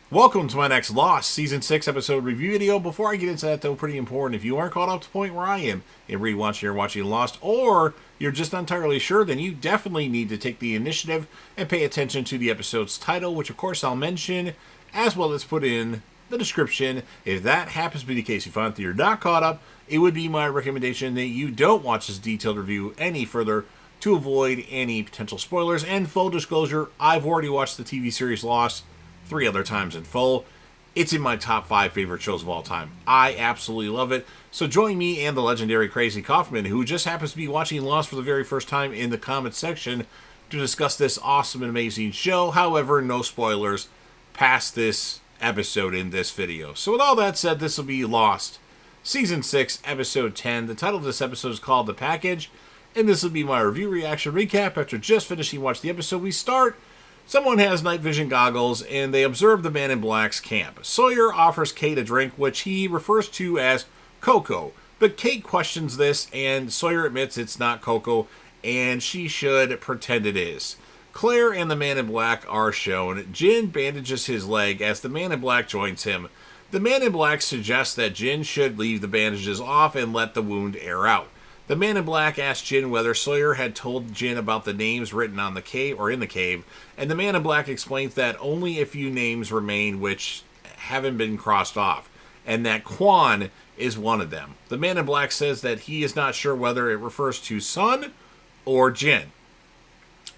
Welcome to my next Lost Season 6 episode review video. Before I get into that, though, pretty important, if you aren't caught up to the point where I am in rewatching or watching Lost, or you're just not entirely sure, then you definitely need to take the initiative and pay attention to the episode's title, which of course I'll mention, as well as put in the description. If that happens to be the case, you find that you're not caught up, it would be my recommendation that you don't watch this detailed review any further to avoid any potential spoilers. And full disclosure, I've already watched the TV series Lost 3 other times in full. It's in my top 5 favorite shows of all time. I absolutely love it. So join me and the legendary Crazy Kaufman, who just happens to be watching Lost for the very first time, in the comments section to discuss this awesome and amazing show. However, no spoilers past this episode in this video. So with all that said, this will be Lost Season 6, Episode 10. The title of this episode is called The Package, and this will be my review reaction recap after just finishing watching the episode. We start. Someone has night vision goggles, and they observe the Man in Black's camp. Sawyer offers Kate a drink, which he refers to as cocoa. But Kate questions this, and Sawyer admits it's not cocoa, and she should pretend it is. Claire and the Man in Black are shown. Jin bandages his leg as the Man in Black joins him. The Man in Black suggests that Jin should leave the bandages off and let the wound air out. The Man in Black asked Jin whether Sawyer had told Jin about the names written on the cave or in the cave, and the Man in Black explains that only a few names remain which haven't been crossed off, and that Quan is one of them. The Man in Black says that he is not sure whether it refers to Sun or Jin.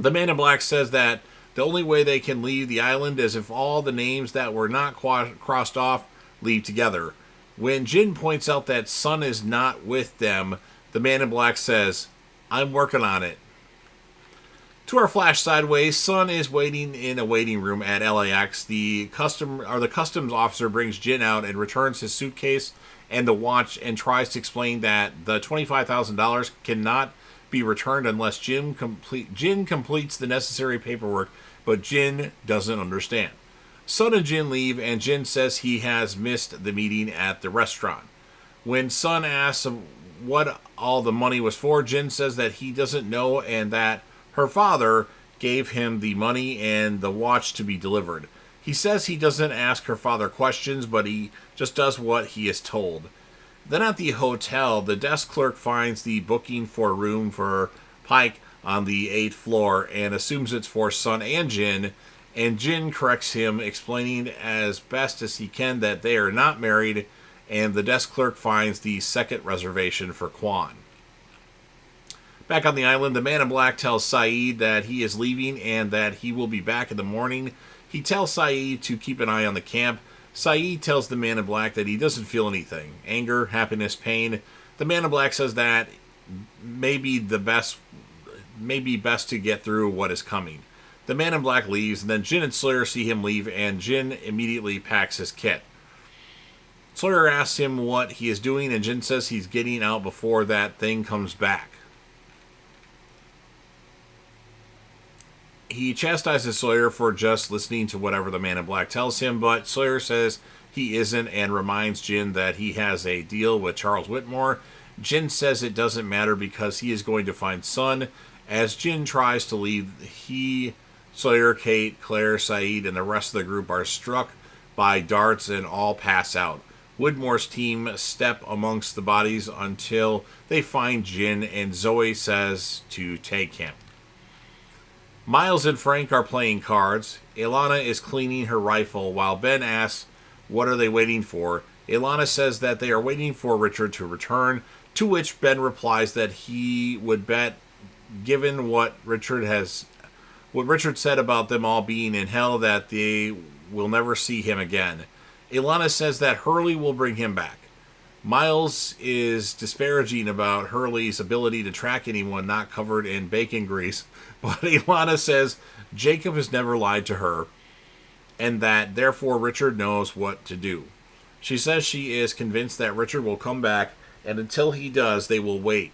The Man in Black says that the only way they can leave the island is if all the names that were not crossed off leave together. When Jin points out that Sun is not with them, the Man in Black says, "I'm working on it." To our flash sideways, Sun is waiting in a waiting room at LAX. The customs officer brings Jin out and returns his suitcase and the watch and tries to explain that the $25,000 cannot be returned unless Jin completes the necessary paperwork, but Jin doesn't understand. Sun and Jin leave, and Jin says he has missed the meeting at the restaurant. When Sun asks what all the money was for, Jin says that he doesn't know and that her father gave him the money and the watch to be delivered. He says he doesn't ask her father questions, but he just does what he is told. Then at the hotel, the desk clerk finds the booking for a room for Pike on the 8th floor and assumes it's for Sun and Jin corrects him, explaining as best as he can that they are not married, and the desk clerk finds the second reservation for Quan. Back on the island, the Man in Black tells Saeed that he is leaving and that he will be back in the morning. He tells Saeed to keep an eye on the camp. Saeed tells the Man in Black that he doesn't feel anything. Anger, happiness, pain. The Man in Black says that may be best to get through what is coming. The Man in Black leaves, and then Jin and Sawyer see him leave, and Jin immediately packs his kit. Sawyer asks him what he is doing, and Jin says he's getting out before that thing comes back. He chastises Sawyer for just listening to whatever the Man in Black tells him, but Sawyer says he isn't and reminds Jin that he has a deal with Charles Whitmore. Jin says it doesn't matter because he is going to find Sun. As Jin tries to leave, Sawyer, Kate, Claire, Saeed, and the rest of the group are struck by darts and all pass out. Whitmore's team step amongst the bodies until they find Jin, and Zoe says to take him. Miles and Frank are playing cards. Ilana is cleaning her rifle while Ben asks what are they waiting for. Ilana says that they are waiting for Richard to return, to which Ben replies that he would bet, given what Richard said about them all being in hell, that they will never see him again. Ilana says that Hurley will bring him back. Miles is disparaging about Hurley's ability to track anyone not covered in bacon grease, but Ilana says Jacob has never lied to her, and that therefore Richard knows what to do. She says she is convinced that Richard will come back, and until he does, they will wait.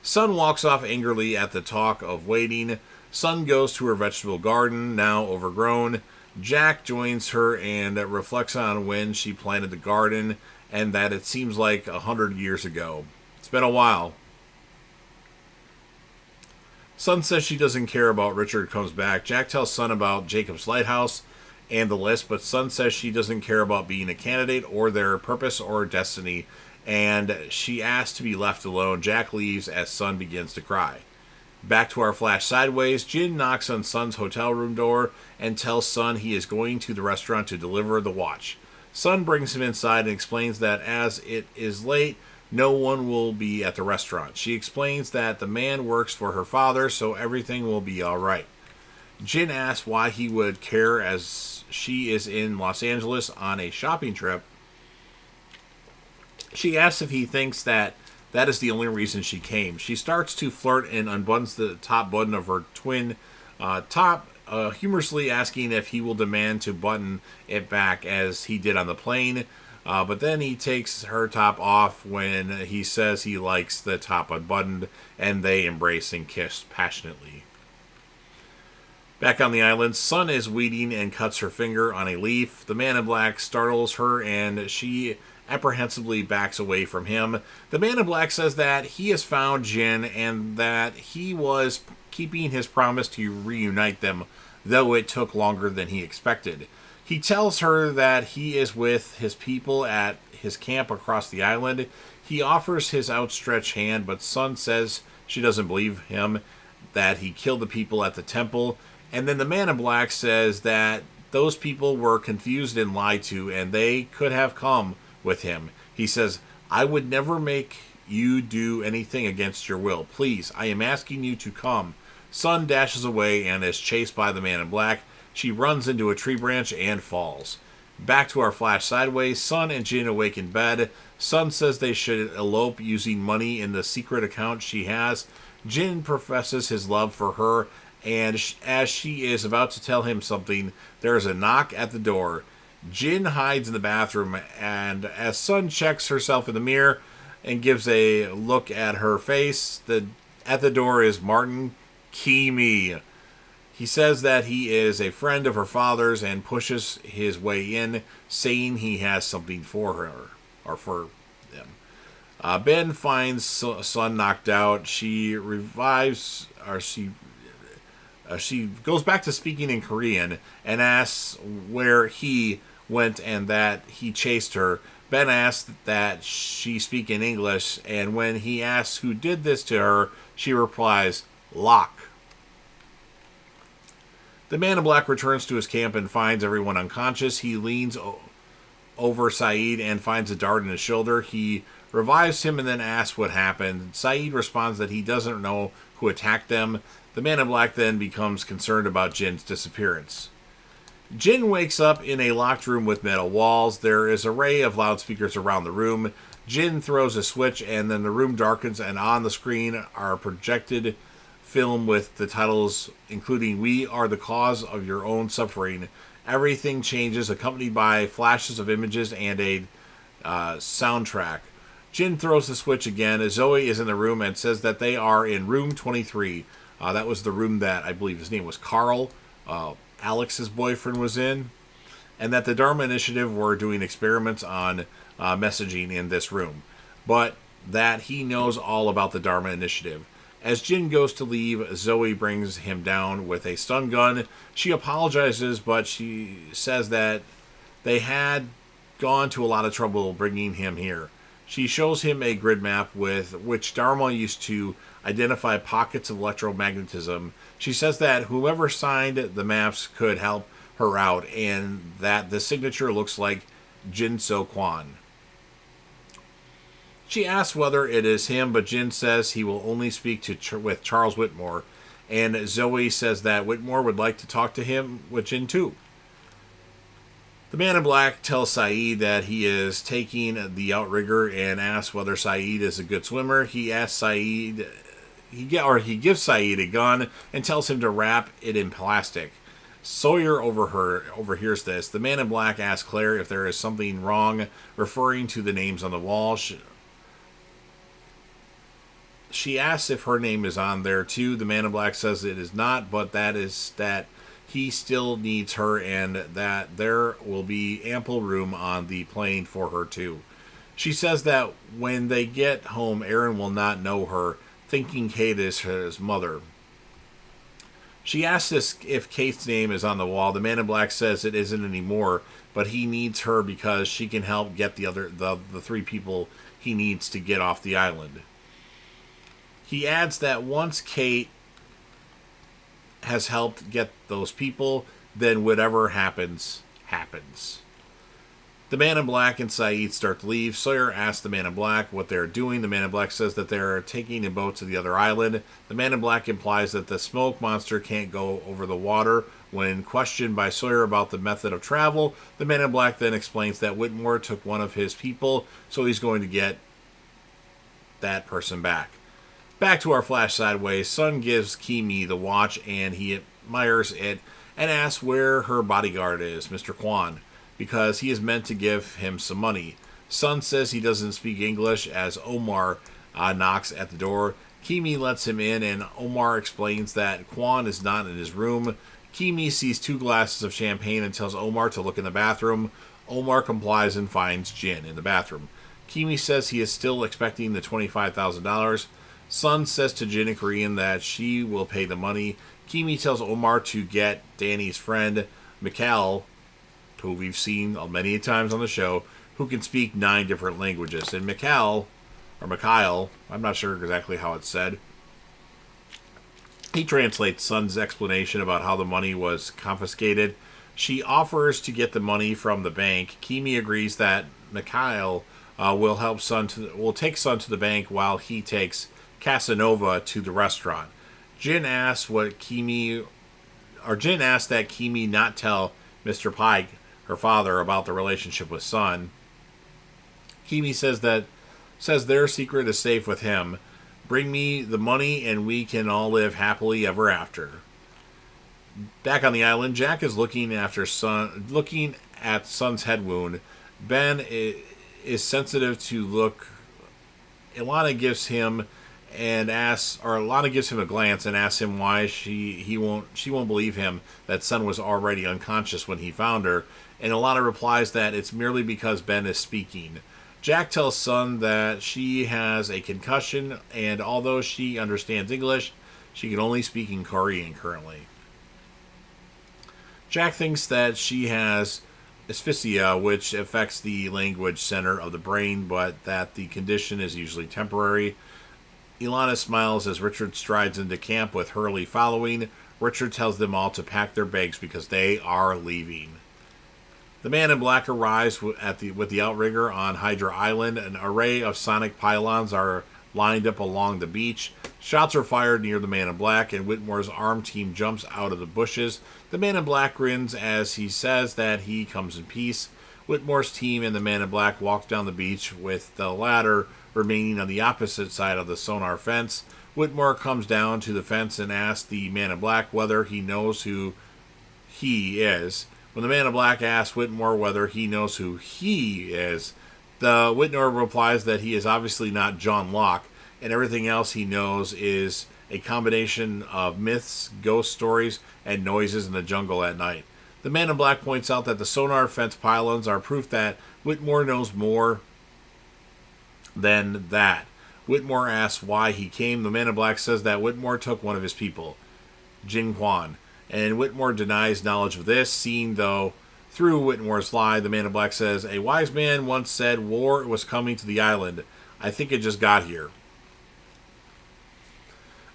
Sun walks off angrily at the talk of waiting. Sun goes to her vegetable garden, now overgrown. Jack joins her and reflects on when she planted the garden and that it seems like 100 years ago. It's been a while. Sun says she doesn't care about Richard comes back. Jack tells Sun about Jacob's lighthouse and the list, but Sun says she doesn't care about being a candidate or their purpose or destiny, and she asks to be left alone. Jack leaves as Sun begins to cry. Back to our flash sideways, Jin knocks on Sun's hotel room door and tells Sun he is going to the restaurant to deliver the watch. Sun brings him inside and explains that as it is late, no one will be at the restaurant. She explains that the man works for her father, so everything will be alright. Jin asks why he would care as she is in Los Angeles on a shopping trip. She asks if he thinks that is the only reason she came. She starts to flirt and unbuttons the top button of her twin top, humorously asking if he will demand to button it back as he did on the plane. But then he takes her top off when he says he likes the top unbuttoned, and they embrace and kiss passionately. Back on the island, Sun is weeding and cuts her finger on a leaf. The man in black startles her and she apprehensively backs away from him. The man in black says that he has found Jin and that he was keeping his promise to reunite them, though it took longer than he expected. He tells her that he is with his people at his camp across the island. He offers his outstretched hand, but Sun says she doesn't believe him, that he killed the people at the temple. And then the man in black says that those people were confused and lied to, and they could have come with him. He says, I would never make you do anything against your will. Please, I am asking you to come. Sun dashes away and is chased by the man in black. She runs into a tree branch and falls. Back to our flash sideways, Sun and Jin awake in bed. Sun says they should elope using money in the secret account she has. Jin professes his love for her, and as she is about to tell him something, there is a knock at the door. Jin hides in the bathroom, and as Sun checks herself in the mirror and gives a look at her face, at the door is Martin Kimi. He says that he is a friend of her father's and pushes his way in, saying he has something for her, or for them. Ben finds Sun knocked out. She revives, or she goes back to speaking in Korean and asks where he went and that he chased her. Ben asks that she speak in English, and when he asks who did this to her, she replies, Locke. The man in black returns to his camp and finds everyone unconscious. He leans over Saeed and finds a dart in his shoulder. He revives him and then asks what happened. Saeed responds that he doesn't know who attacked them. The man in black then becomes concerned about Jin's disappearance. Jin wakes up in a locked room with metal walls. There is an array of loudspeakers around the room. Jin throws a switch and then the room darkens, and on the screen are projected film with the titles including We Are the Cause of Your Own Suffering. Everything changes, accompanied by flashes of images and a soundtrack. Jin throws the switch again. Zoe is in the room and says that they are in room 23. That was the room that I believe his name was Carl, Alex's boyfriend, was in. And that the Dharma Initiative were doing experiments on messaging in this room. But that he knows all about the Dharma Initiative. As Jin goes to leave, Zoe brings him down with a stun gun. She apologizes, but she says that they had gone to a lot of trouble bringing him here. She shows him a grid map with which Dharma used to identify pockets of electromagnetism. She says that whoever signed the maps could help her out, and that the signature looks like Jin So Kwon. She asks whether it is him, but Jin says he will only speak with Charles Whitmore, and Zoe says that Whitmore would like to talk to him with Jin too. The man in black tells Saeed that he is taking the outrigger and asks whether Saeed is a good swimmer. He asks Saeed, he gives Saeed a gun and tells him to wrap it in plastic. Sawyer overhears this. The man in black asks Claire if there is something wrong, referring to the names on the wall. She asks if her name is on there too. The man in black says it is not, but that he still needs her and that there will be ample room on the plane for her too. She says that when they get home, Aaron will not know her, thinking Kate is his mother. She asks if Kate's name is on the wall. The Man in Black says it isn't anymore, but he needs her because she can help get the three people he needs to get off the island. He adds that once Kate has helped get those people, then whatever happens, happens. The Man in Black and Saeed start to leave. Sawyer asks the Man in Black what they're doing. The Man in Black says that they're taking a boat to the other island. The Man in Black implies that the smoke monster can't go over the water. When questioned by Sawyer about the method of travel, the Man in Black then explains that Whitmore took one of his people, so he's going to get that person back. Back to our flash sideways, Sun gives Kimi the watch and he admires it and asks where her bodyguard is, Mr. Kwan, because he is meant to give him some money. Sun says he doesn't speak English as Omar knocks at the door. Kimi lets him in and Omar explains that Kwan is not in his room. Kimi sees 2 glasses of champagne and tells Omar to look in the bathroom. Omar complies and finds Jin in the bathroom. Kimi says he is still expecting the $25,000. Sun says to Jin in Korean that she will pay the money. Kimi tells Omar to get Danny's friend, Mikhail, who we've seen many times on the show, who can speak 9 different languages. And Mikhail, I'm not sure exactly how it's said, he translates Sun's explanation about how the money was confiscated. She offers to get the money from the bank. Kimi agrees that Mikhail will take Sun to the bank while he takes Casanova to the restaurant. Jin asks that Kimi not tell Mr. Pike, her father, about the relationship with Sun. Kimi says their secret is safe with him. Bring me the money and we can all live happily ever after. Back on the island, Jack is looking at Sun's head wound. Ben is sensitive to look. Ilana gives him a glance and asks him why she won't believe him that Sun was already unconscious when he found her. And Ilana replies that it's merely because Ben is speaking. Jack tells Sun that she has a concussion, and although she understands English, she can only speak in Korean currently. Jack thinks that she has asphyxia, which affects the language center of the brain, but that the condition is usually temporary. Ilana smiles as Richard strides into camp with Hurley following. Richard tells them all to pack their bags because they are leaving. The Man in Black arrives with the outrigger on Hydra Island. An array of sonic pylons are lined up along the beach. Shots are fired near the Man in Black, and Whitmore's armed team jumps out of the bushes. The Man in Black grins as he says that he comes in peace. Whitmore's team and the Man in Black walk down the beach, with the latter remaining on the opposite side of the sonar fence. Whitmore comes down to the fence and asks the Man in Black whether he knows who he is. When the Man in Black asks Whitmore whether he knows who he is, the Whitmore replies that he is obviously not John Locke, and everything else he knows is a combination of myths, ghost stories, and noises in the jungle at night. The Man in Black points out that the sonar fence pylons are proof that Whitmore knows more than that. Whitmore asks why he came. The Man in Black says that Whitmore took one of his people, Jin Kwan, and Whitmore denies knowledge of this. Seen, though, through Whitmore's lie, the Man in Black says, "A wise man once said war was coming to the island. I think it just got here."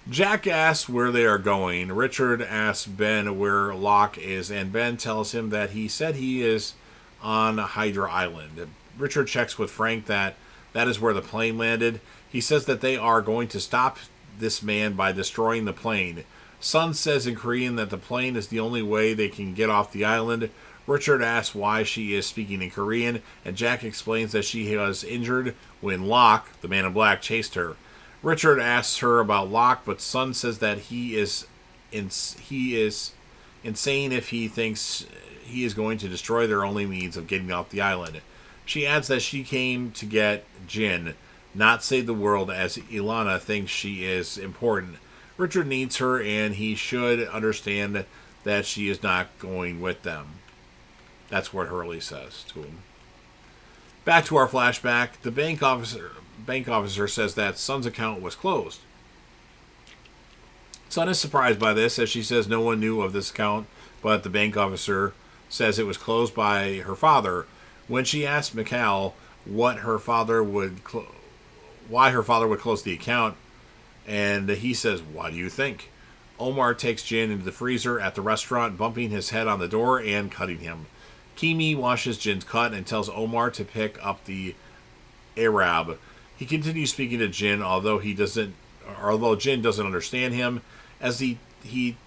Jack asks where they are going. Richard asks Ben where Locke is, and Ben tells him that he said he is on Hydra Island. Richard checks with Frank that is where the plane landed. He says that they are going to stop this man by destroying the plane. Sun says in Korean that the plane is the only way they can get off the island. Richard asks why she is speaking in Korean, and Jack explains that she was injured when Locke, the Man in Black, chased her. Richard asks her about Locke, but Sun says that he is insane if he thinks he is going to destroy their only means of getting off the island. She adds that she came to get Jin, not save the world, as Ilana thinks she is important. Richard needs her, and he should understand that she is not going with them. That's what Hurley says to him. Back to our flashback. The bank officer says that Sun's account was closed. Sun is surprised by this, as she says no one knew of this account, but the bank officer says it was closed by her father. When she asks Mikhail why her father would close the account, and he says, "Why do you think?" Omar takes Jin into the freezer at the restaurant, bumping his head on the door and cutting him. Kimi washes Jin's cut and tells Omar to pick up the Arab. He continues speaking to Jin, although Jin doesn't understand him. As he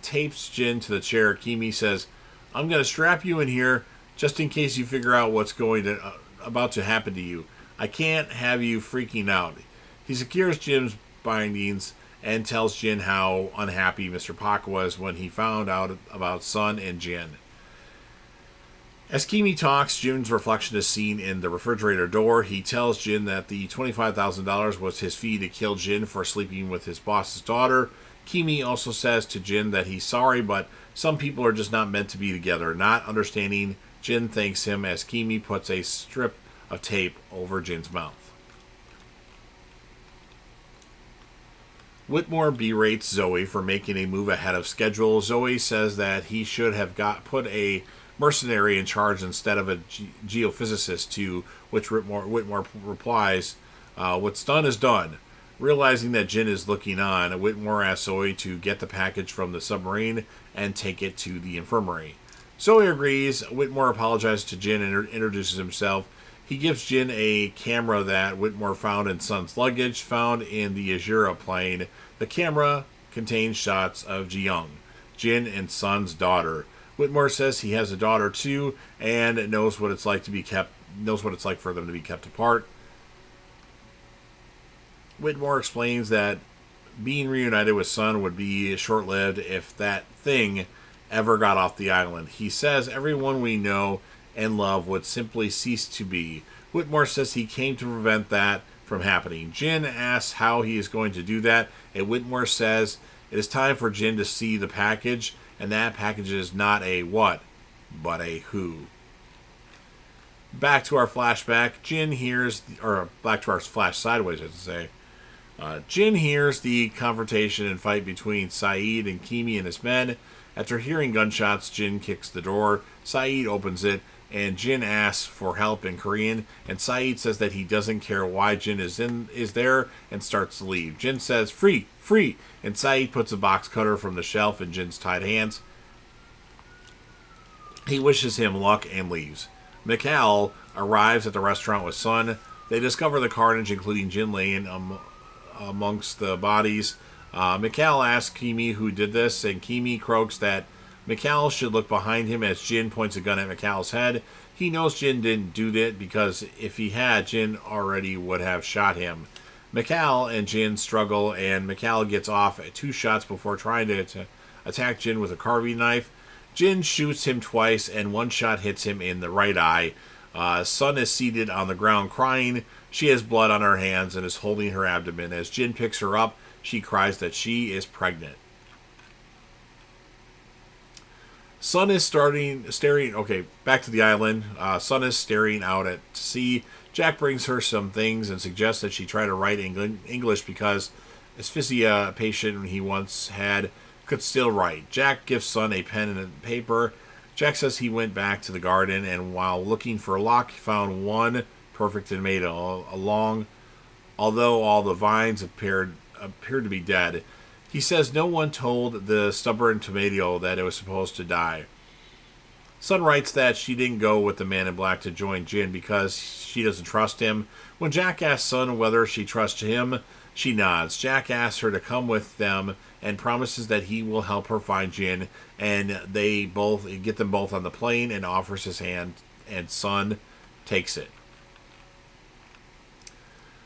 tapes Jin to the chair, Kimi says, "I'm going to strap you in here just in case you figure out what's about to happen to you. I can't have you freaking out." He secures Jin's bindings and tells Jin how unhappy Mr. Pak was when he found out about Sun and Jin. As Kimi talks, Jin's reflection is seen in the refrigerator door. He tells Jin that the $25,000 was his fee to kill Jin for sleeping with his boss's daughter. Kimi also says to Jin that he's sorry, but some people are just not meant to be together. Not understanding, Jin thanks him as Kimi puts a strip of tape over Jin's mouth. Whitmore berates Zoe for making a move ahead of schedule. Zoe says that he should have put a mercenary in charge instead of a geophysicist, to which Whitmore replies, "What's done is done." Realizing that Jin is looking on, Whitmore asks Zoe to get the package from the submarine and take it to the infirmary. Zoe agrees. Whitmore apologizes to Jin and introduces himself. He gives Jin a camera that Whitmore found in Sun's luggage, found in the Azura plane. The camera contains shots of Ji-young, Jin and Sun's daughter. Whitmore says he has a daughter too, and knows what it's like for them to be kept apart. Whitmore explains that being reunited with Sun would be short-lived if that thing ever got off the island. He says everyone we know and love would simply cease to be. Whitmore says he came to prevent that from happening. Jin asks how he is going to do that, and Whitmore says it is time for Jin to see the package, and that package is not a what, but a who. Back to our flashback, back to our flash sideways, I should say. Jin hears the confrontation and fight between Saeed and Kimi and his men. After hearing gunshots, Jin kicks the door. Saeed opens it, and Jin asks for help in Korean, and Saeed says that he doesn't care why Jin is there, and starts to leave. Jin says, "Free, free," and Saeed puts a box cutter from the shelf in Jin's tied hands. He wishes him luck and leaves. Mikhail arrives at the restaurant with Sun. They discover the carnage, including Jin laying amongst the bodies. Mikhail asks Kimi who did this, and Kimi croaks that Mikhail should look behind him as Jin points a gun at Mikhail's head. He knows Jin didn't do that because if he had, Jin already would have shot him. Mikhail and Jin struggle, and Mikhail gets off at 2 shots before trying to attack Jin with a carving knife. Jin shoots him twice, and 1 shot hits him in the right eye. Sun is seated on the ground crying. She has blood on her hands and is holding her abdomen. As Jin picks her up, she cries that she is pregnant. Sun is staring. Okay, back to the island. Sun is staring out at sea. Jack brings her some things and suggests that she try to write English because asphyxia patient he once had could still write. Jack gives Sun a pen and paper. Jack says he went back to the garden, and while looking for a lock, he found one perfect tomato along, although all the vines appeared to be dead. He says no one told the stubborn tomato that it was supposed to die. Sun writes that she didn't go with the man in black to join Jin because she doesn't trust him. When Jack asks Sun whether she trusts him, she nods. Jack asks her to come with them and promises that he will help her find Jin, and they both get them both on the plane and offers his hand, and Sun takes it.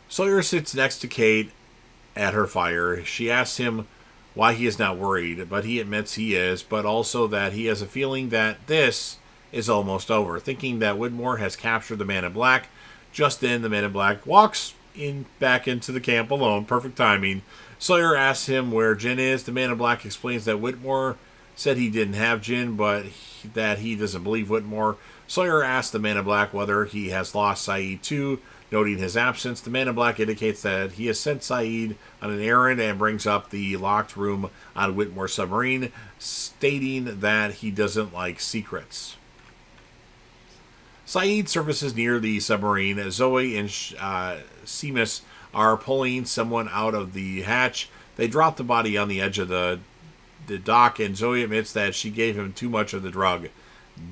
Sawyer sits next to Kate at her fire. She asks him why he is not worried, but he admits he is, but also that he has a feeling that this is almost over. Thinking that Whitmore has captured the man in black, just then the man in black walks back into the camp alone. Perfect timing. Sawyer asks him where Jin is. The man in black explains that Whitmore said he didn't have Jin, but that he doesn't believe Whitmore. Sawyer asks the man in black whether he has lost Saeed too. Noting his absence, the Man in Black indicates that he has sent Sayid on an errand and brings up the locked room on Whitmore submarine, stating that he doesn't like secrets. Sayid surfaces near the submarine as Zoe and Seamus are pulling someone out of the hatch. They drop the body on the edge of the dock, and Zoe admits that she gave him too much of the drug.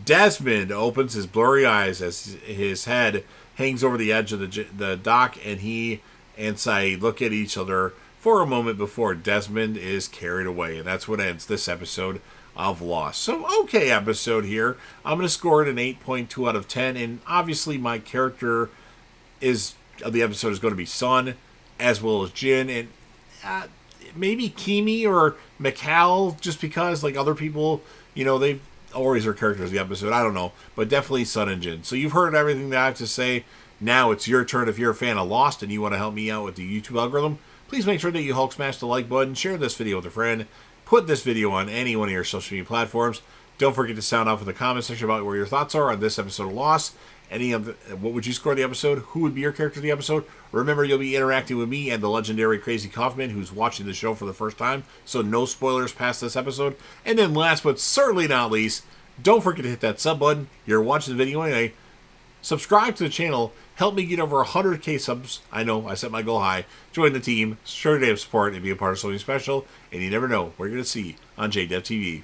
Desmond opens his blurry eyes as his head hangs over the edge of the dock, and he and Sayid look at each other for a moment before Desmond is carried away. And that's what ends this episode of Lost. So, okay episode here. I'm going to score it an 8.2 out of 10, and obviously my character of the episode is going to be Sun, as well as Jin, and maybe Kimi or Mikal, just because, like, other people, they always are characters of the episode. I don't know, but definitely Sun and Jin. So you've heard everything that I have to say. Now it's your turn. If you're a fan of Lost and you want to help me out with the YouTube algorithm, please make sure that you Hulk smash the like button, share this video with a friend, put this video on any one of your social media platforms. Don't forget to sound off in the comment section about where your thoughts are on this episode of Lost. What would you score the episode? Who would be your character of the episode? Remember, you'll be interacting with me and the legendary Crazy Kaufman, who's watching the show for the first time, so no spoilers past this episode. And then last but certainly not least, don't forget to hit that sub button. You're watching the video anyway. Subscribe to the channel. Help me get over 100k subs. I know, I set my goal high. Join the team, show your damn support, and be a part of something special. And you never know what you're going to see on JDev TV.